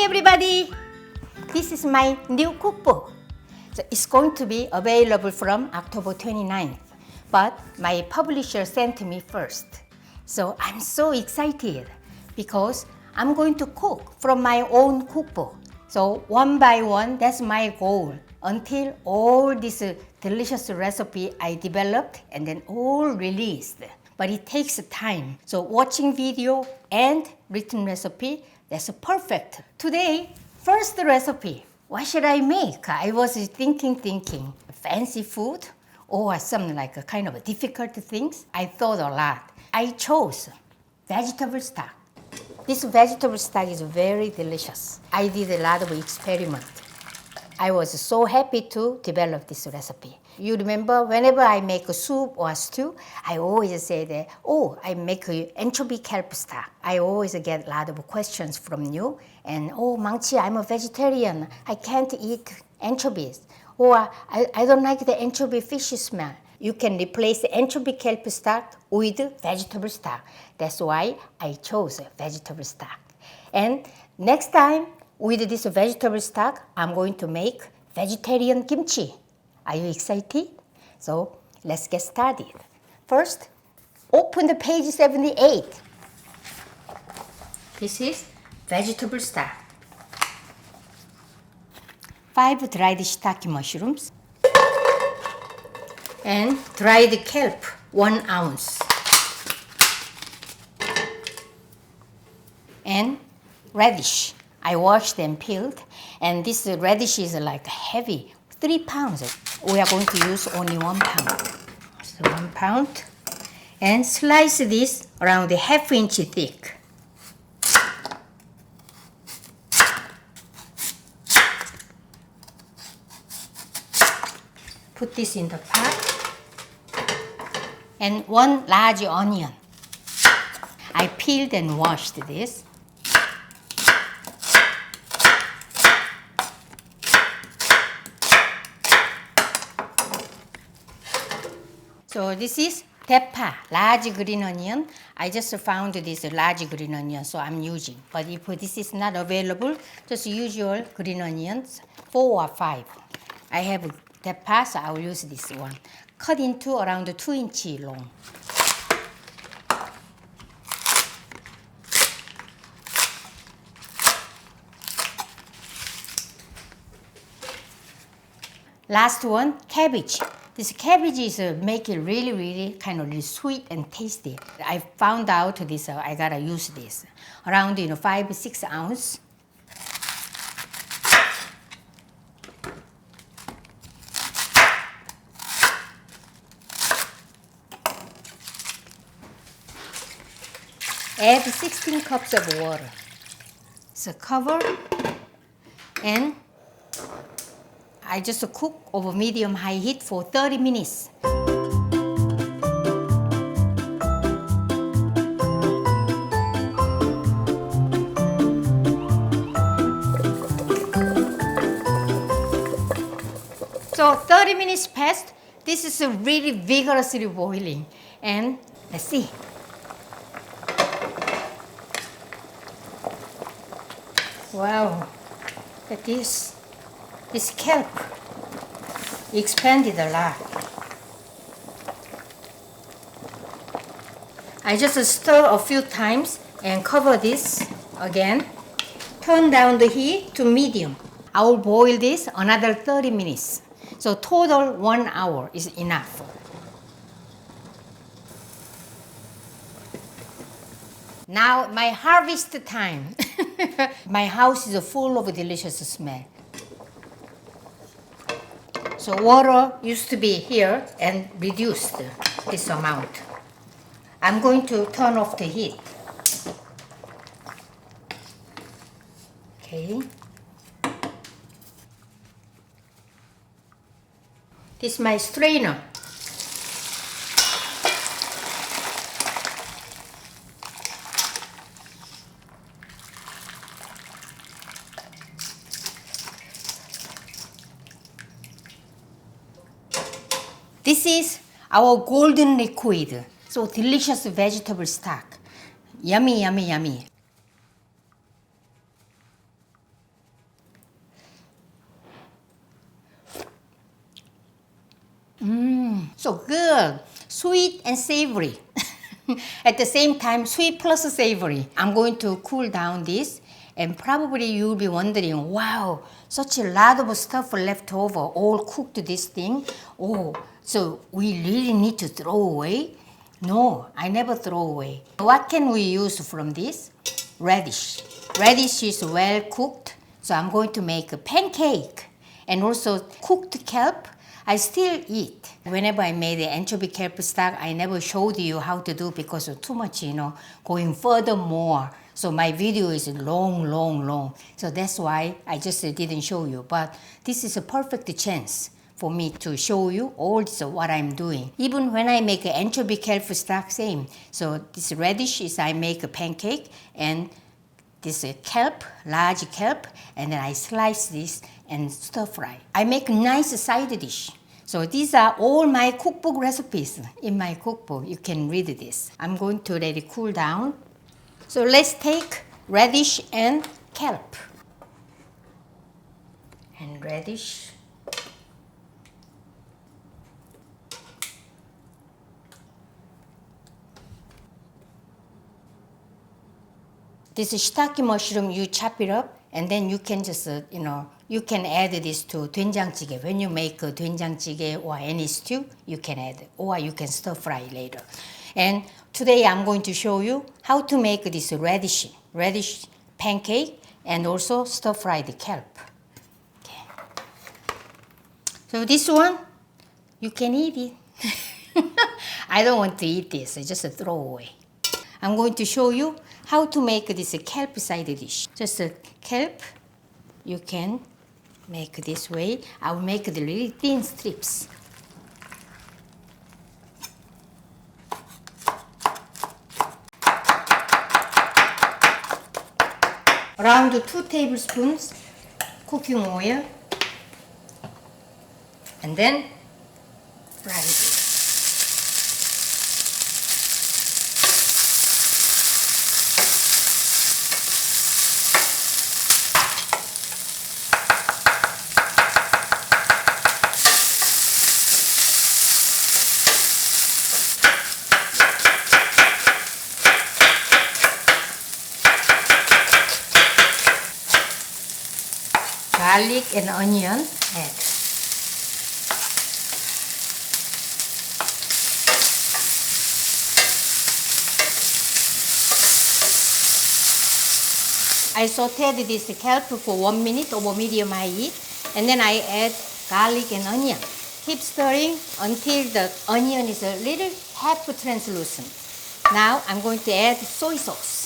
everybody! This is my new cookbook. So it's going to be available from October 29th, but my publisher sent me first. So I'm so excited because I'm going to cook from my own cookbook. So one by one, that's my goal until all this delicious recipe I developed and then all released. But it takes time. So watching video and written recipe, that's perfect. Today, first recipe. What should I make? I was thinking, fancy food or some like a kind of difficult things. I thought a lot. I chose vegetable stock. This vegetable stock is very delicious. I did a lot of experiment. I was so happy to develop this recipe. You remember whenever I make a soup or a stew, I always say that, oh, I make anchovy kelp stock. I always get a lot of questions from you. And, oh, Maangchi, I'm a vegetarian. I can't eat anchovies. Or I don't like the anchovy fish smell. You can replace the anchovy kelp stock with vegetable stock. That's why I chose vegetable stock. And next time, with this vegetable stock, I'm going to make vegetarian kimchi. Are you excited? So let's get started. First, open the page 78. This is vegetable stock. 5 dried shiitake mushrooms and dried kelp, 1 ounce. And radish. I washed and peeled, and this radish is like heavy, 3 pounds. We are going to use only 1 pound. So 1 pound. And slice this around a ½ inch thick. Put this in the pot. And 1 large onion. I peeled and washed this. So this is 대파, large green onion. I just found this large green onion, so I'm using. But if this is not available, just usual green onions, 4 or 5. I have 대파, so I will use this one. Cut into around 2 inch long. Last one, cabbage. This cabbage is make it really kind of really sweet and tasty. I found out this, I gotta use this. Around 5-6 ounce. Add 16 cups of water. So cover and I just cook over medium-high heat for 30 minutes. So 30 minutes passed. This is really vigorously boiling. And let's see. Wow, look at this. This kelp expanded a lot. I just stir a few times and cover this again. Turn down the heat to medium. I will boil this another 30 minutes. So total 1 hour is enough. Now my harvest time. My house is full of delicious smell. So water used to be here and reduced this amount. I'm going to turn off the heat. Okay. This is my strainer. This is our golden liquid. So delicious vegetable stock. Yummy, yummy, yummy. and savory. At the same time, sweet plus savory. I'm going to cool down this, and probably you'll be wondering, wow, such a lot of stuff left over, all cooked this thing. Oh, so we really need to throw away? No, I never throw away. What can we use from this? Radish. Radish is well cooked, so I'm going to make a pancake. And also cooked kelp, I still eat. Whenever I made the anchovy kelp stock, I never showed you how to do because of too much, going furthermore. So my video is long. So that's why I just didn't show you. But this is a perfect chance for me to show you all this what I'm doing. Even when I make an anchovy kelp stock, same. So this radish is I make a pancake, and this kelp, large kelp, and then I slice this and stir fry. I make nice side dish. So these are all my cookbook recipes in my cookbook. You can read this. I'm going to let it cool down. So let's take radish and kelp. And radish. This shiitake mushroom, you chop it up, and then you can just, you can add this to 된장찌개. When you make a 된장찌개 or any stew, you can add, or you can stir fry later. And today I'm going to show you how to make this radish pancake and also stir fry the kelp. Okay. So this one, you can eat it. I don't want to eat this, I just throw away. I'm going to show you how to make this kelp side dish. Just a kelp, you can make this way. I will make the really thin strips. Around 2 tablespoons cooking oil, and then fry it. Garlic and onion, add. I sauteed this kelp for 1 minute over medium high heat, and then I add garlic and onion. Keep stirring until the onion is a little half translucent. Now I'm going to add soy sauce.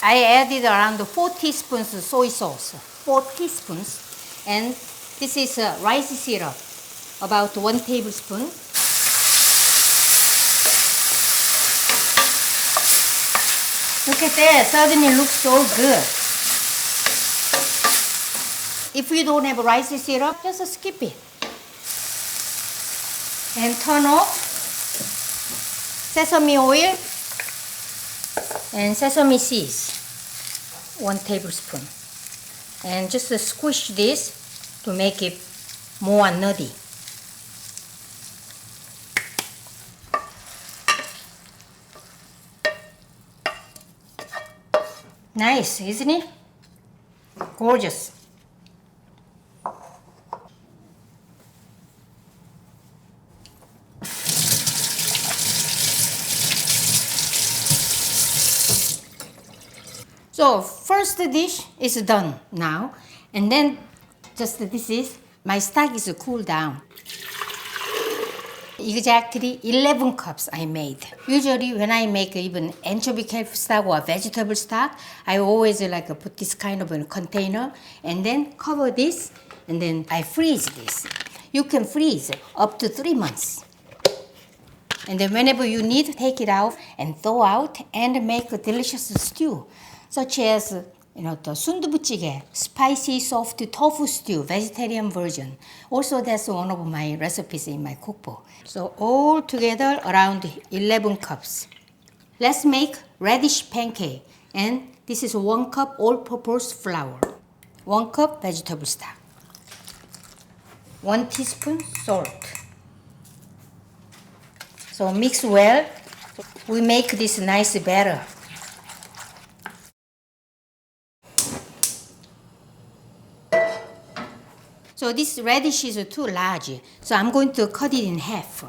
I added around 4 teaspoons of soy sauce, 4 teaspoons, and this is rice syrup, about 1 tablespoon. Look at that, suddenly it looks so good. If you don't have rice syrup, just skip it. And turn off sesame oil and sesame seeds, 1 tablespoon. And just squish this to make it more nutty. Nice, isn't it? Gorgeous. So first dish is done now, and then just this is, my stock is cooled down. Exactly 11 cups I made. Usually when I make even anchovy kelp stock or vegetable stock, I always put this kind of a container and then cover this, and then I freeze this. You can freeze up to 3 months. And then whenever you need, take it out and thaw out and make a delicious stew, such as the sundubujigae, spicy soft tofu stew, vegetarian version. Also, that's one of my recipes in my cookbook. So all together around 11 cups. Let's make radish pancake. And this is 1 cup all-purpose flour. 1 cup vegetable stock. 1 teaspoon salt. So mix well. We make this nice batter. So this radish is too large, so I'm going to cut it in half.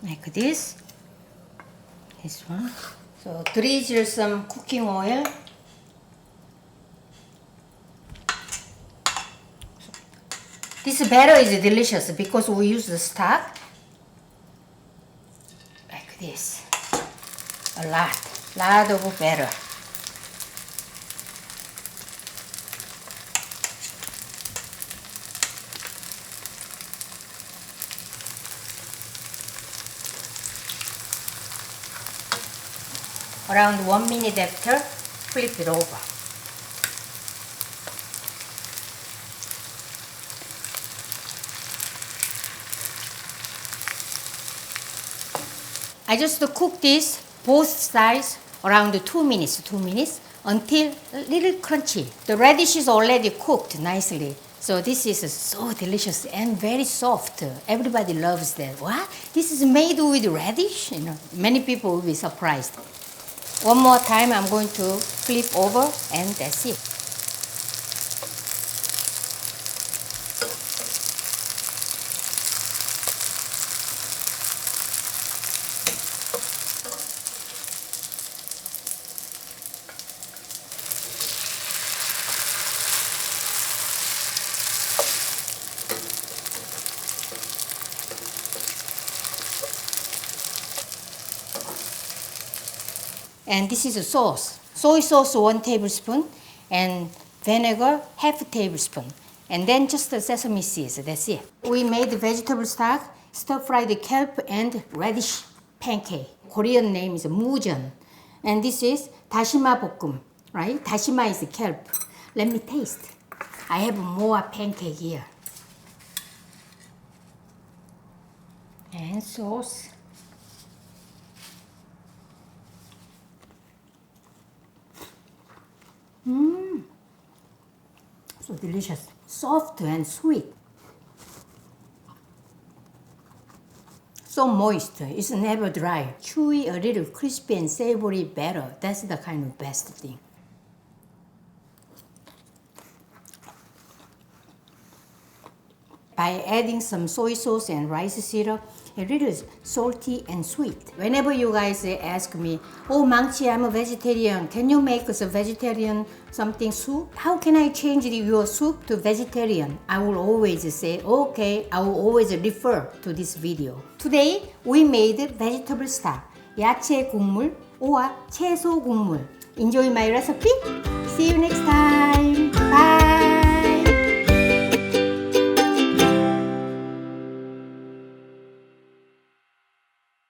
Like this. This one. So drizzle some cooking oil. This batter is delicious because we use the stock. Like this. A lot of batter. Around 1 minute after, flip it over. I just cook this both sides around 2 minutes until a little crunchy. The radish is already cooked nicely. So this is so delicious and very soft. Everybody loves that. What? This is made with radish? Many people will be surprised. One more time, I'm going to flip over, and that's it. And this is a sauce. Soy sauce 1 tablespoon and vinegar 1/2 tablespoon. And then just the sesame seeds, that's it. We made the vegetable stock, stir-fried kelp and radish pancake. Korean name is mujeon. And this is 다시마 볶음, right? 다시마 is kelp. Let me taste. I have more pancake here. And sauce. So delicious, soft and sweet. So moist, it's never dry. Chewy, a little crispy and savory batter. That's the kind of best thing. By adding some soy sauce and rice syrup, a little salty and sweet. Whenever you guys ask me, oh Maangchi, I'm a vegetarian, can you make us a vegetarian something soup? How can I change your soup to vegetarian? I will always say, okay, I will always refer to this video. Today, we made vegetable stock, 야채국물 or 채소국물. Enjoy my recipe. See you next time.